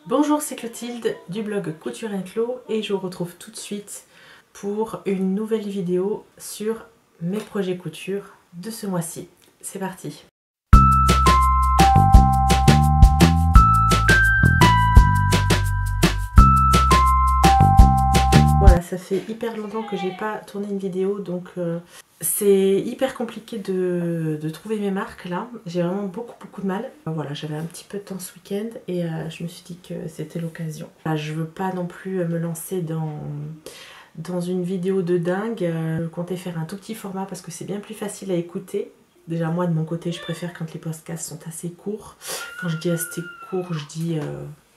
Bonjour, c'est Clotilde du blog Couture Clo et je vous retrouve tout de suite pour une nouvelle vidéo sur mes projets couture de ce mois-ci. C'est parti! Voilà, ça fait hyper longtemps que j'ai pas tourné une vidéo, donc c'est hyper compliqué de trouver mes marques là. J'ai vraiment beaucoup de mal. Voilà, j'avais un petit peu de temps ce week-end et je me suis dit que c'était l'occasion. Je veux pas non plus me lancer dans une vidéo de dingue. Je comptais faire un tout petit format parce que c'est bien plus facile à écouter. Déjà moi de mon côté je préfère quand les podcasts sont assez courts. Quand je dis assez court, je dis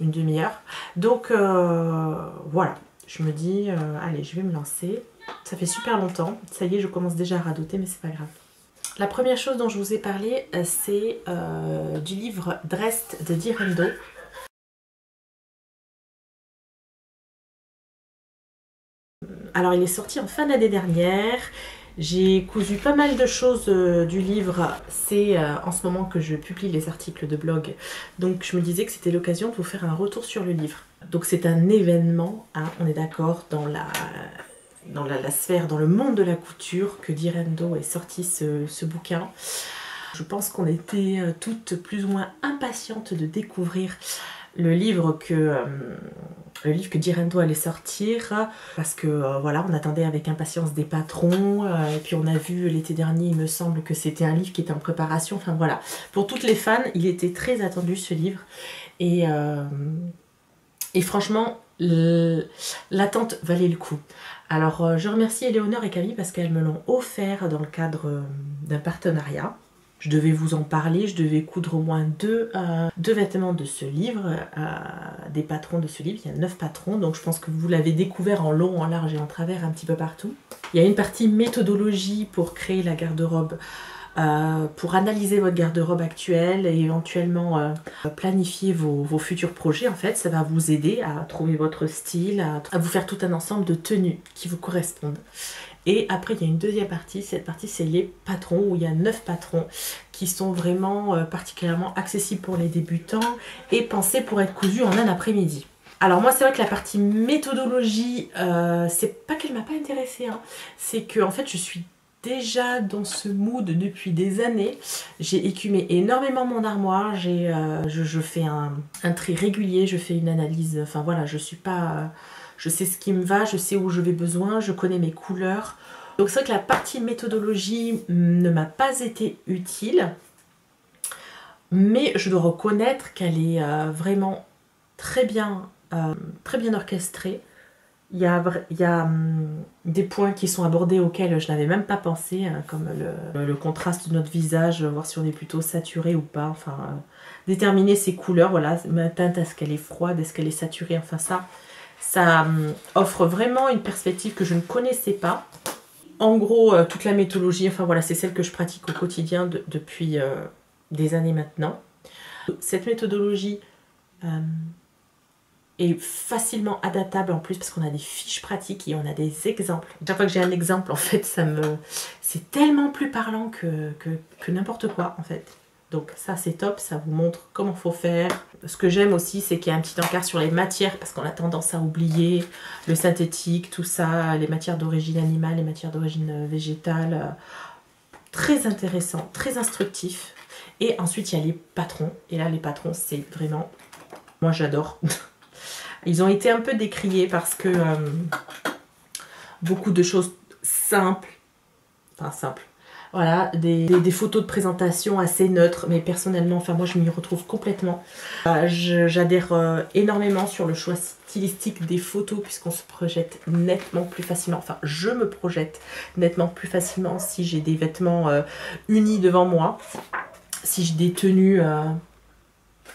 une demi-heure. Donc voilà. Je me dis, allez, je vais me lancer. Ça fait super longtemps. Ça y est, je commence déjà à radoter, mais c'est pas grave. La première chose dont je vous ai parlé, c'est du livre Dressed de Direndo. Alors, il est sorti en fin d'année dernière. J'ai cousu pas mal de choses du livre. C'est en ce moment que je publie les articles de blog. Donc je me disais que c'était l'occasion de vous faire un retour sur le livre. Donc c'est un événement, hein, on est d'accord, dans la sphère, dans le monde de la couture que Direndo ait sorti ce bouquin. Je pense qu'on était toutes plus ou moins impatientes de découvrir le livre que Direndo allait sortir, parce que voilà, on attendait avec impatience des patrons, et puis on a vu l'été dernier, il me semble que c'était un livre qui était en préparation, enfin voilà. Pour toutes les fans, il était très attendu ce livre, et franchement, l'attente valait le coup. Alors je remercie Éléonore et Camille parce qu'elles me l'ont offert dans le cadre d'un partenariat. Je devais vous en parler, je devais coudre au moins deux vêtements de ce livre, des patrons de ce livre. Il y a 9 patrons, donc je pense que vous l'avez découvert en long, en large et en travers un petit peu partout. Il y a une partie méthodologie pour créer la garde-robe, pour analyser votre garde-robe actuelle et éventuellement planifier vos futurs projets. En fait, ça va vous aider à trouver votre style, à vous faire tout un ensemble de tenues qui vous correspondent. Et après, il y a une deuxième partie. Cette partie, c'est les patrons, où il y a 9 patrons qui sont vraiment particulièrement accessibles pour les débutants et pensés pour être cousus en un après-midi. Alors moi, c'est vrai que la partie méthodologie, c'est pas qu'elle m'a pas intéressée, hein. C'est que en fait, je suis déjà dans ce mood depuis des années. J'ai écumé énormément mon armoire, je fais un tri régulier, je fais une analyse, enfin voilà, je suis pas... Je sais ce qui me va, je sais où je vais besoin, je connais mes couleurs. Donc c'est vrai que la partie méthodologie ne m'a pas été utile, mais je dois reconnaître qu'elle est vraiment très bien orchestrée. Il y a des points qui sont abordés auxquels je n'avais même pas pensé, hein, comme le contraste de notre visage, voir si on est plutôt saturé ou pas, enfin déterminer ses couleurs, voilà, ma teinte, est-ce qu'elle est froide, est-ce qu'elle est saturée, enfin ça offre vraiment une perspective que je ne connaissais pas. En gros, toute la méthodologie, enfin voilà, c'est celle que je pratique au quotidien depuis des années maintenant. Cette méthodologie est facilement adaptable en plus parce qu'on a des fiches pratiques et on a des exemples. Chaque fois que j'ai un exemple, en fait, c'est tellement plus parlant que n'importe quoi, en fait. Donc ça c'est top, ça vous montre comment faut faire. Ce que j'aime aussi, c'est qu'il y a un petit encart sur les matières, parce qu'on a tendance à oublier le synthétique, tout ça, les matières d'origine animale, les matières d'origine végétale. Très intéressant, très instructif. Et ensuite il y a les patrons, et là les patrons c'est vraiment... Moi j'adore. Ils ont été un peu décriés parce que beaucoup de choses simples, enfin simples, voilà, des photos de présentation assez neutres, mais personnellement, enfin moi je m'y retrouve complètement. J'adhère énormément sur le choix stylistique des photos puisqu'on se projette nettement plus facilement, enfin je me projette nettement plus facilement si j'ai des vêtements unis devant moi, si j'ai des tenues...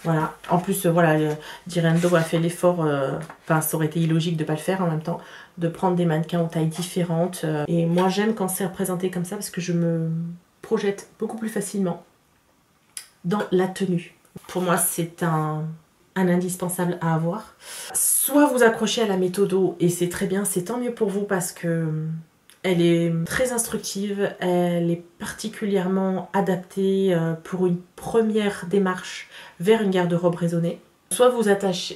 Voilà, en plus, voilà, Direndo a fait l'effort, enfin ça aurait été illogique de ne pas le faire en même temps, de prendre des mannequins aux tailles différentes. Et moi j'aime quand c'est représenté comme ça parce que je me projette beaucoup plus facilement dans la tenue. Pour moi c'est un indispensable à avoir. Soit vous accrochez à la méthodo et c'est très bien, c'est tant mieux pour vous parce que... Elle est très instructive, elle est particulièrement adaptée pour une première démarche vers une garde-robe raisonnée. Soit vous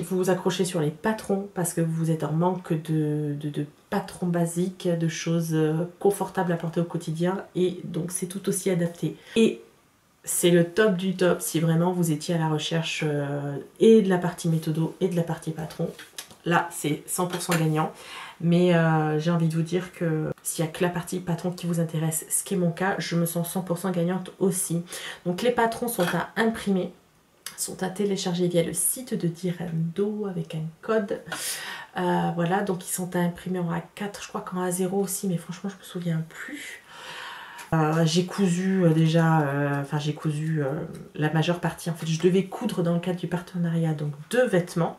vous accrochez sur les patrons parce que vous êtes en manque de patrons basiques, de choses confortables à porter au quotidien, et donc c'est tout aussi adapté. Et c'est le top du top si vraiment vous étiez à la recherche et de la partie méthodo et de la partie patron. Là, c'est 100% gagnant. Mais j'ai envie de vous dire que s'il n'y a que la partie patron qui vous intéresse, ce qui est mon cas, je me sens 100% gagnante aussi. Donc les patrons sont à imprimer, sont à télécharger via le site de Direndo avec un code. Voilà, donc ils sont à imprimer en A4, je crois qu'en A0 aussi, mais franchement je me souviens plus. J'ai cousu j'ai cousu la majeure partie. En fait, je devais coudre dans le cadre du partenariat, donc 2 vêtements.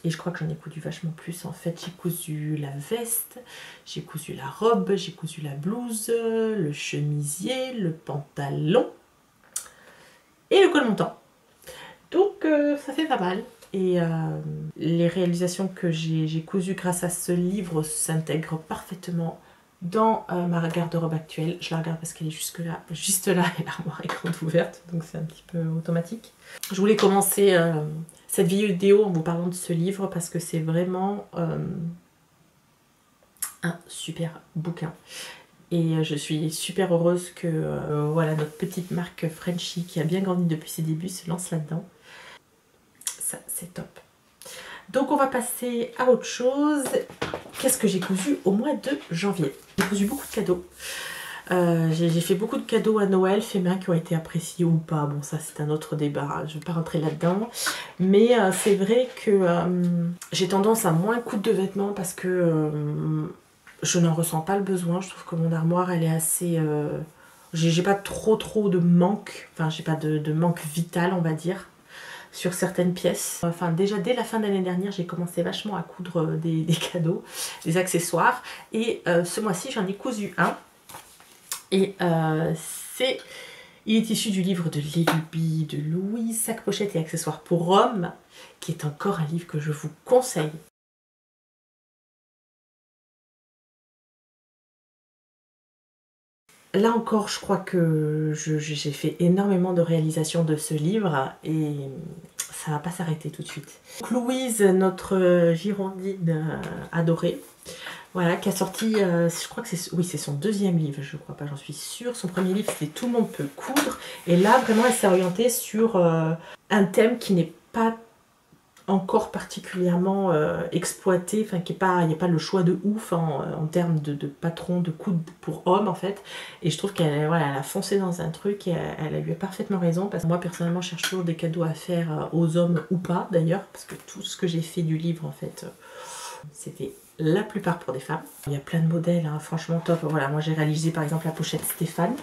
Et je crois que j'en ai cousu vachement plus. En fait, j'ai cousu la veste, j'ai cousu la robe, j'ai cousu la blouse, le chemisier, le pantalon et le col montant. Donc ça fait pas mal. Et les réalisations que j'ai cousues grâce à ce livre s'intègrent parfaitement dans ma garde-robe actuelle. Je la regarde parce qu'elle est juste là, et l'armoire est grande ouverte, donc c'est un petit peu automatique. Je voulais commencer cette vidéo en vous parlant de ce livre parce que c'est vraiment un super bouquin. Et je suis super heureuse que voilà, notre petite marque Frenchy, qui a bien grandi depuis ses débuts, se lance là-dedans. Ça, c'est top. Donc on va passer à autre chose. Qu'est-ce que j'ai cousu au mois de janvier? J'ai cousu beaucoup de cadeaux. J'ai fait beaucoup de cadeaux à Noël, faits main, qui ont été appréciés ou pas. Bon, ça c'est un autre débat, je ne vais pas rentrer là-dedans. Mais c'est vrai que j'ai tendance à moins coudre de vêtements parce que je n'en ressens pas le besoin. Je trouve que mon armoire, elle est assez... j'ai pas trop de manque, enfin j'ai pas de manque vital, on va dire, sur certaines pièces. Enfin déjà dès la fin de l'année dernière, j'ai commencé vachement à coudre des cadeaux, des accessoires. Et ce mois-ci, j'en ai cousu un. Et il est issu du livre de Lélubi de Louise, Sac, pochette et accessoires pour hommes, qui est encore un livre que je vous conseille. Là encore, je crois que j'ai fait énormément de réalisations de ce livre et ça va pas s'arrêter tout de suite. Donc Louise, notre girondine adorée, voilà, qui a sorti, je crois que c'est son 2e livre, je crois pas, j'en suis sûre. Son premier livre, c'était Tout le monde peut coudre. Et là, vraiment, elle s'est orientée sur un thème qui n'est pas encore particulièrement exploité, enfin il n'y a pas le choix de ouf en termes de patron de coude pour hommes en fait. Et je trouve qu'elle voilà, elle a foncé dans un truc et elle a eu parfaitement raison, parce que moi personnellement je cherche toujours des cadeaux à faire aux hommes ou pas d'ailleurs, parce que tout ce que j'ai fait du livre en fait c'était la plupart pour des femmes. Il y a plein de modèles, hein, franchement top. Voilà, moi j'ai réalisé par exemple la pochette Stéphane.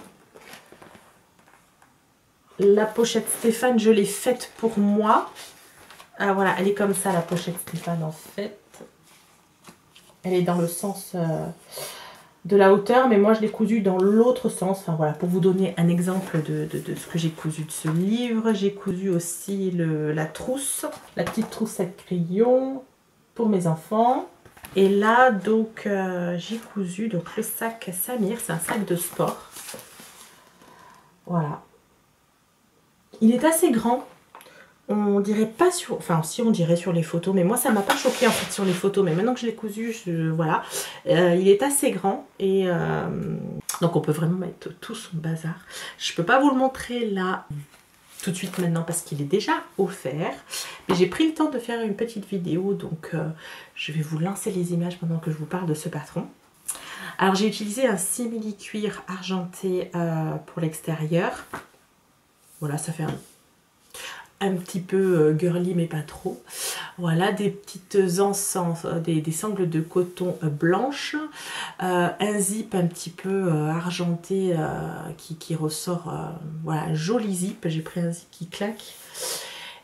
La pochette Stéphane, je l'ai faite pour moi. Ah voilà, elle est comme ça la pochette Stéphane en fait. Elle est dans le sens de la hauteur, mais moi je l'ai cousue dans l'autre sens. Enfin voilà, pour vous donner un exemple de ce que j'ai cousu de ce livre. J'ai cousu aussi la trousse, la petite trousse à crayon pour mes enfants. Et là donc j'ai cousu donc le sac Samir, c'est un sac de sport. Voilà. Il est assez grand. On dirait pas sur... Enfin, si on dirait sur les photos, mais moi ça m'a pas choqué en fait sur les photos. Mais maintenant que je l'ai cousu, voilà. Il est assez grand et donc on peut vraiment mettre tout son bazar. Je peux pas vous le montrer là tout de suite maintenant parce qu'il est déjà offert. Mais j'ai pris le temps de faire une petite vidéo, donc je vais vous lancer les images pendant que je vous parle de ce patron. Alors j'ai utilisé un simili cuir argenté pour l'extérieur. Voilà, ça fait un petit peu girly mais pas trop. Voilà, des petites encens, des sangles de coton blanches, un zip un petit peu argenté qui ressort, voilà, un joli zip. J'ai pris un zip qui claque.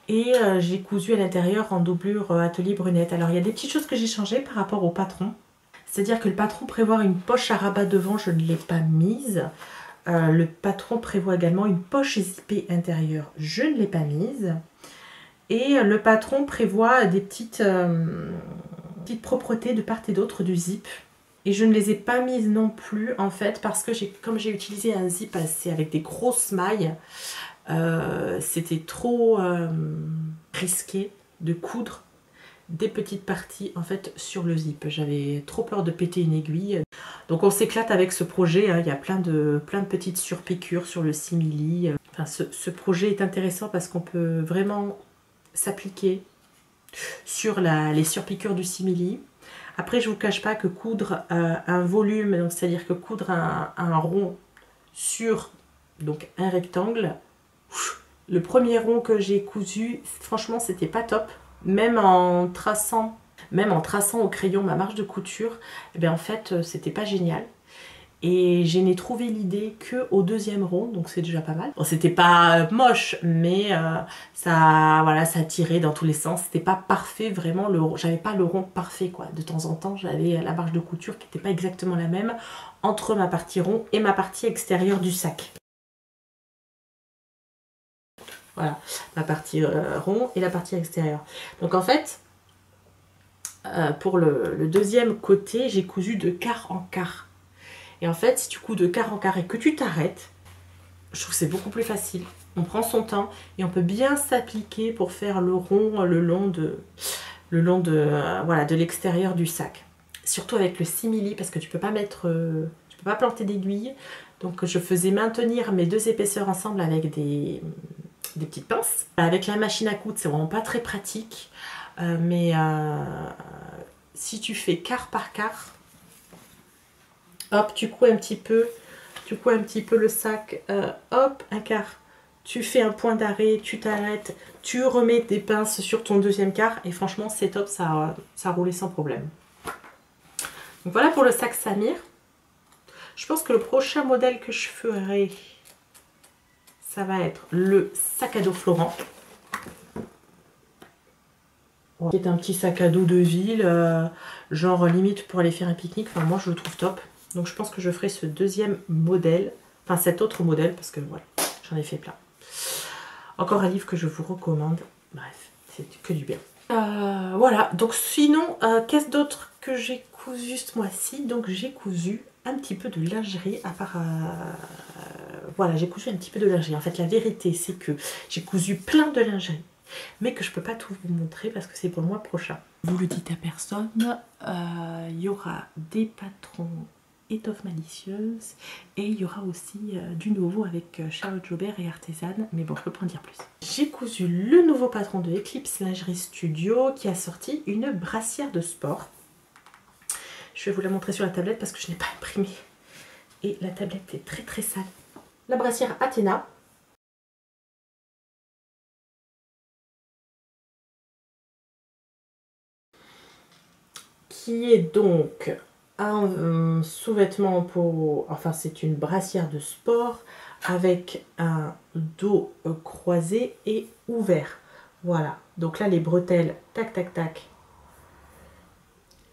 Et j'ai cousu à l'intérieur en doublure atelier brunette. Alors il y a des petites choses que j'ai changées par rapport au patron. C'est-à-dire que le patron prévoit une poche à rabat devant, je ne l'ai pas mise. Le patron prévoit également une poche zippée intérieure, je ne l'ai pas mise. Et le patron prévoit des petites propretés de part et d'autre du zip. Et je ne les ai pas mises non plus en fait parce que comme j'ai utilisé un zip assez avec des grosses mailles, C'était trop risqué de coudre des petites parties en fait sur le zip. J'avais trop peur de péter une aiguille. Donc on s'éclate avec ce projet, hein. Il y a plein de petites surpiqûres sur le simili. Enfin, ce projet est intéressant parce qu'on peut vraiment s'appliquer sur les surpiqûres du simili. Après, je ne vous cache pas que coudre un volume, donc c'est-à-dire que coudre un rond sur donc un rectangle, le premier rond que j'ai cousu, franchement, c'était pas top. Même en traçant au crayon ma marge de couture, eh bien, en fait, c'était pas génial. Et je n'ai trouvé l'idée que au deuxième rond, donc c'est déjà pas mal. Bon, c'était pas moche, mais ça, voilà, ça tirait dans tous les sens. C'était pas parfait, vraiment. J'avais pas le rond parfait, quoi. De temps en temps, j'avais la marge de couture qui n'était pas exactement la même entre ma partie rond et ma partie extérieure du sac. Voilà, ma partie rond et la partie extérieure. Donc en fait, pour le deuxième côté, j'ai cousu de quart en quart. Et en fait, si tu couds de quart en quart et que tu t'arrêtes, je trouve que c'est beaucoup plus facile. On prend son temps et on peut bien s'appliquer pour faire le rond le long de voilà, de l'extérieur du sac. Surtout avec le simili parce que tu peux pas planter d'aiguille. Donc je faisais maintenir mes deux épaisseurs ensemble avec des petites pinces. Avec la machine à coudre, c'est vraiment pas très pratique. Mais si tu fais quart par quart, hop, tu couds un petit peu le sac, hop, un quart. Tu fais un point d'arrêt, tu t'arrêtes, tu remets des pinces sur ton deuxième quart et franchement c'est top, ça roulait sans problème. Donc voilà pour le sac Samir. Je pense que le prochain modèle que je ferai, ça va être le sac à dos Florent. Qui est un petit sac à dos de ville, genre limite pour aller faire un pique-nique. Enfin moi je le trouve top. Donc je pense que je ferai ce deuxième modèle, enfin cet autre modèle parce que voilà, j'en ai fait plein. Encore un livre que je vous recommande. Bref, c'est que du bien. Voilà, donc sinon, qu'est-ce d'autre que j'ai cousu ce mois-ci? Donc j'ai cousu un petit peu de lingerie, à part... voilà, j'ai cousu un petit peu de lingerie. En fait, la vérité, c'est que j'ai cousu plein de lingerie, mais que je peux pas tout vous montrer parce que c'est pour le mois prochain. Vous le dites à personne, il y aura des patrons étoffes malicieuses et il y aura aussi du nouveau avec Charlotte Jobert et Artisan, mais bon je peux pas en dire plus. J'ai cousu le nouveau patron de Eclipse Lingerie Studio qui a sorti une brassière de sport. Je vais vous la montrer sur la tablette parce que je n'ai pas imprimé et la tablette est très très sale. La brassière Athéna. Qui est donc un sous-vêtement pour... Enfin, c'est une brassière de sport avec un dos croisé et ouvert. Voilà. Donc là, les bretelles, tac, tac, tac,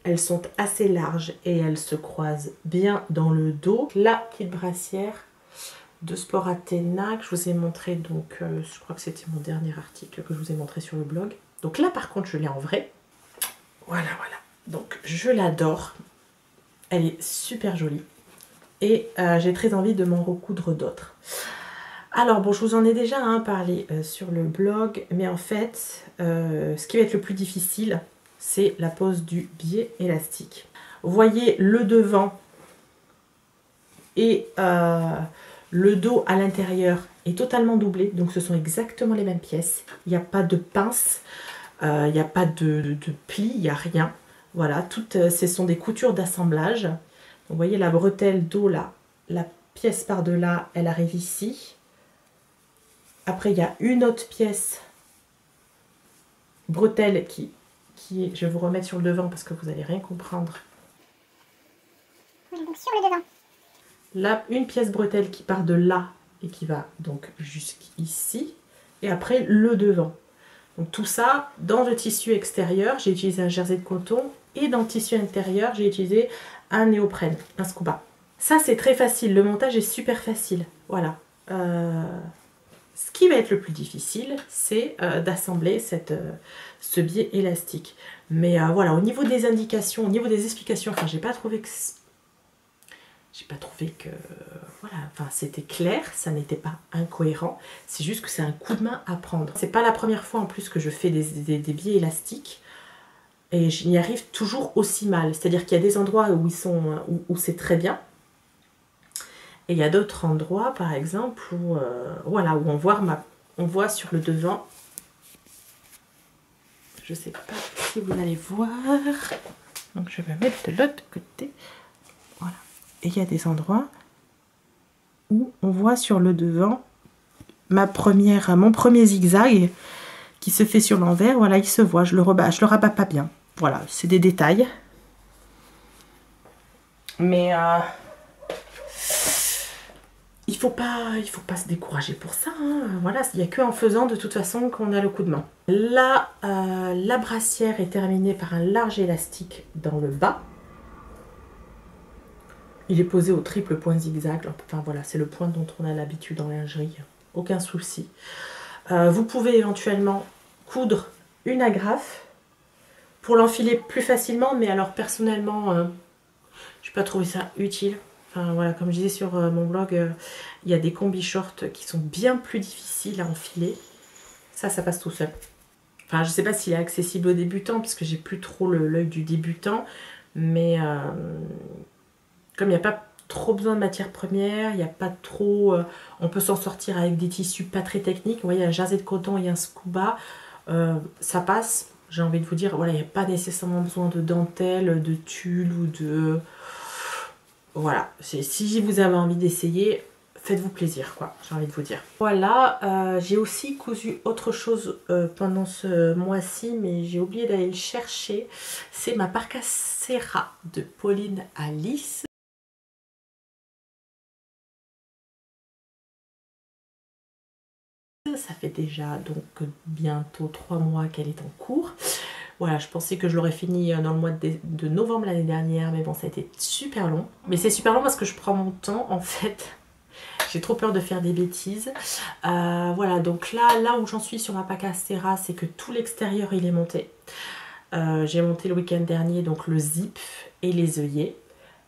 elles sont assez larges et elles se croisent bien dans le dos. La petite brassière de sport Athéna que je vous ai montré, donc je crois que c'était mon dernier article que je vous ai montré sur le blog. Donc là, par contre, je l'ai en vrai. Voilà, voilà. Donc je l'adore, elle est super jolie et j'ai très envie de m'en recoudre d'autres. Alors bon, je vous en ai déjà parlé sur le blog, mais en fait ce qui va être le plus difficile, c'est la pose du biais élastique. Vous voyez le devant et le dos à l'intérieur est totalement doublé, donc ce sont exactement les mêmes pièces. Il n'y a pas de pince, il n'y a pas de pli, il n'y a rien. Voilà, toutes ce sont des coutures d'assemblage. Vous voyez la bretelle dos là, la pièce par-delà, elle arrive ici. Après, il y a une autre pièce bretelle qui est, je vais vous remettre sur le devant parce que vous n'allez rien comprendre. Donc sur le devant. Là, une pièce bretelle qui part de là et qui va donc jusqu'ici. Et après, le devant. Donc tout ça, dans le tissu extérieur, j'ai utilisé un jersey de coton. Et dans le tissu intérieur, j'ai utilisé un néoprène, un scuba. Ça, c'est très facile. Le montage est super facile. Voilà. Ce qui va être le plus difficile, c'est d'assembler ce biais élastique. Mais voilà, au niveau des indications, au niveau des explications, enfin, j'ai pas trouvé que j'ai pas trouvé que... Voilà, enfin c'était clair, ça n'était pas incohérent. C'est juste que c'est un coup de main à prendre. C'est pas la première fois en plus que je fais des biais élastiques. Et j'y arrive toujours aussi mal. C'est-à-dire qu'il y a des endroits où c'est très bien. Et il y a d'autres endroits, par exemple, où, voilà, où on voit sur le devant. Je ne sais pas si vous allez voir. Donc je vais mettre de l'autre côté. Voilà. Et il y a des endroits où on voit sur le devant mon premier zigzag qui se fait sur l'envers. Voilà, il se voit. Je le rabats pas bien. Voilà, c'est des détails. Mais il faut pas se décourager pour ça. Hein. Voilà, il n'y a que en faisant de toute façon qu'on a le coup de main. Là, la brassière est terminée par un large élastique dans le bas. Il est posé au triple point zigzag. Enfin voilà, c'est le point dont on a l'habitude en lingerie. Aucun souci. Vous pouvez éventuellement coudre une agrafe pour l'enfiler plus facilement. Mais alors personnellement, je n'ai pas trouvé ça utile. Enfin, voilà, comme je disais sur mon blog, il y a des combis shorts qui sont bien plus difficiles à enfiler. Ça passe tout seul. Enfin, je ne sais pas s'il est accessible aux débutants, parce que j'ai plus trop l'œil du débutant. Mais comme il n'y a pas trop besoin de matière première, il n'y a pas trop... on peut s'en sortir avec des tissus pas très techniques. Vous voyez, un jersey de coton et un scuba, ça passe. J'ai envie de vous dire, voilà, il n'y a pas nécessairement besoin de dentelle, de tulle ou de... Voilà, si vous avez envie d'essayer, faites-vous plaisir, quoi, j'ai envie de vous dire. Voilà, j'ai aussi cousu autre chose pendant ce mois-ci, mais j'ai oublié d'aller le chercher. C'est ma parka Serra de Pauline Alice. Ça fait déjà donc bientôt 3 mois qu'elle est en cours. Voilà, je pensais que je l'aurais fini dans le mois de novembre l'année dernière, mais bon, ça a été super long. Mais c'est super long parce que je prends mon temps, en fait. J'ai trop peur de faire des bêtises. Voilà, donc là où j'en suis sur ma parka Serra, c'est que tout l'extérieur, il est monté. J'ai monté le week-end dernier, donc le zip et les œillets.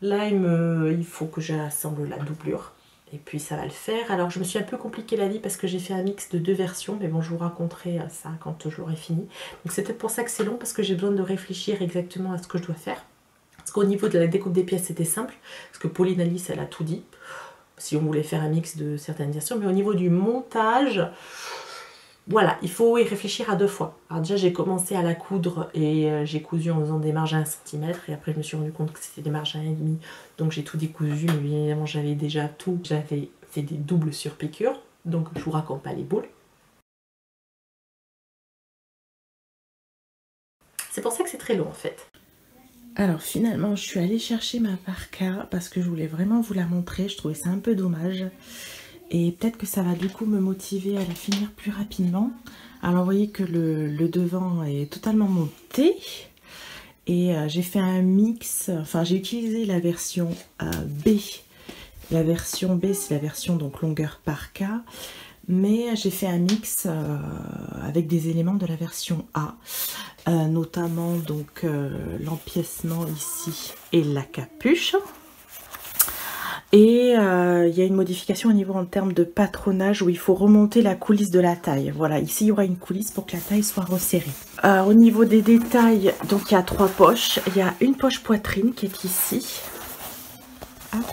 Là, il faut que j'assemble la doublure. Et puis ça va le faire. Alors je me suis un peu compliqué la vie parce que j'ai fait un mix de 2 versions. Mais bon, je vous raconterai ça quand je l'aurai fini. Donc c'est peut-être pour ça que c'est long, parce que j'ai besoin de réfléchir exactement à ce que je dois faire. Parce qu'au niveau de la découpe des pièces, c'était simple. Parce que Pauline Alice, elle a tout dit. Si on voulait faire un mix de certaines versions. Mais au niveau du montage... Voilà, il faut y réfléchir à 2 fois. Alors déjà, j'ai commencé à la coudre et j'ai cousu en faisant des marges à 1 cm. Et après, je me suis rendu compte que c'était des marges à 1,5. Donc j'ai tout décousu, mais bien évidemment, j'avais déjà tout. J'avais fait des doubles surpiqûres. Donc je vous raconte pas les boules. C'est pour ça que c'est très long en fait. Alors finalement, je suis allée chercher ma parka parce que je voulais vraiment vous la montrer. Je trouvais ça un peu dommage. Et peut-être que ça va du coup me motiver à la finir plus rapidement. Alors vous voyez que le devant est totalement monté. Et j'ai fait un mix, enfin j'ai utilisé la version B. La version B, c'est la version donc longueur parka. Mais j'ai fait un mix avec des éléments de la version A. Notamment donc l'empiècement ici et la capuche. Et il y a une modification au niveau en termes de patronage où il faut remonter la coulisse de la taille. Voilà, ici il y aura une coulisse pour que la taille soit resserrée. Au niveau des détails, donc il y a 3 poches. Il y a une poche poitrine qui est ici. Hop.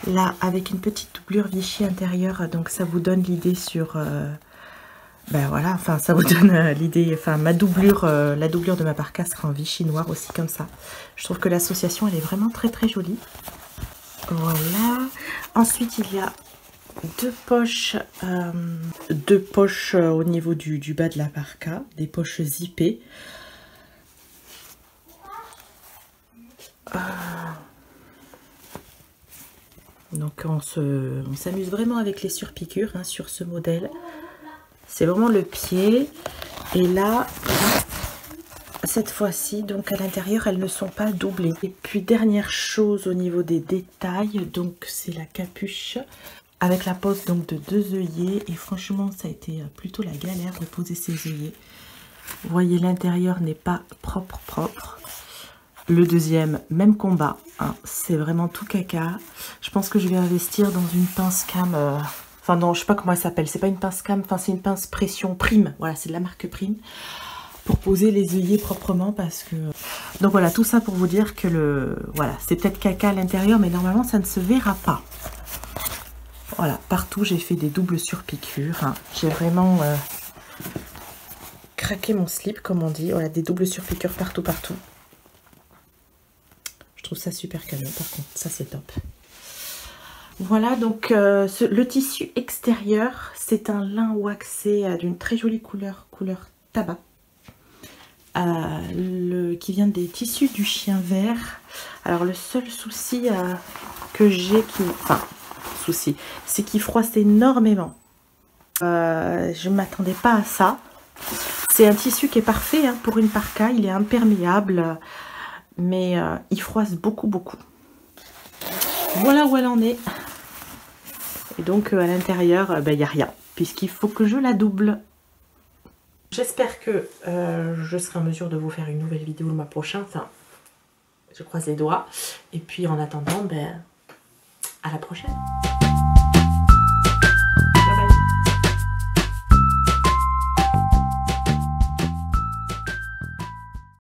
Là, avec une petite doublure Vichy intérieure, donc ça vous donne l'idée sur... ben voilà, enfin ça vous donne l'idée, enfin ma doublure, la doublure de ma parka sera en Vichy noir aussi comme ça. Je trouve que l'association elle est vraiment très très jolie. Voilà. Ensuite, il y a 2 poches, au niveau du bas de la parka, des poches zippées. Donc on s'amuse vraiment avec les surpiqûres hein, sur ce modèle. C'est vraiment le pied. Et là... Cette fois-ci, donc à l'intérieur, elles ne sont pas doublées. Et puis dernière chose au niveau des détails, donc c'est la capuche avec la pose donc de 2 œillets. Et franchement, ça a été plutôt la galère de poser ces œillets. Vous voyez, l'intérieur n'est pas propre. Le deuxième, même combat, hein, c'est vraiment tout caca. Je pense que je vais investir dans une pince cam, enfin non, je sais pas comment elle s'appelle, c'est pas une pince cam, enfin c'est une pince pression Prime, voilà, c'est de la marque Prime, pour poser les œillets proprement parce que... Donc voilà, tout ça pour vous dire que voilà, c'est peut-être caca à l'intérieur, mais normalement ça ne se verra pas. Voilà, partout j'ai fait des doubles surpiqûres, hein. J'ai vraiment craqué mon slip, comme on dit, voilà, des doubles surpiqûres partout, partout. Je trouve ça super canon, par contre, ça c'est top. Voilà, donc le tissu extérieur, c'est un lin waxé d'une très jolie couleur tabac. Qui vient des tissus du chien vert. Alors le seul souci que j'ai, c'est qu'il froisse énormément. Je ne m'attendais pas à ça. C'est un tissu qui est parfait hein, pour une parka, il est imperméable. Mais il froisse beaucoup. Voilà où elle en est. Et donc à l'intérieur, il n'y a rien, puisqu'il faut que je la double. J'espère que je serai en mesure de vous faire une nouvelle vidéo le mois prochain. Enfin, je croise les doigts. Et puis en attendant, à la prochaine.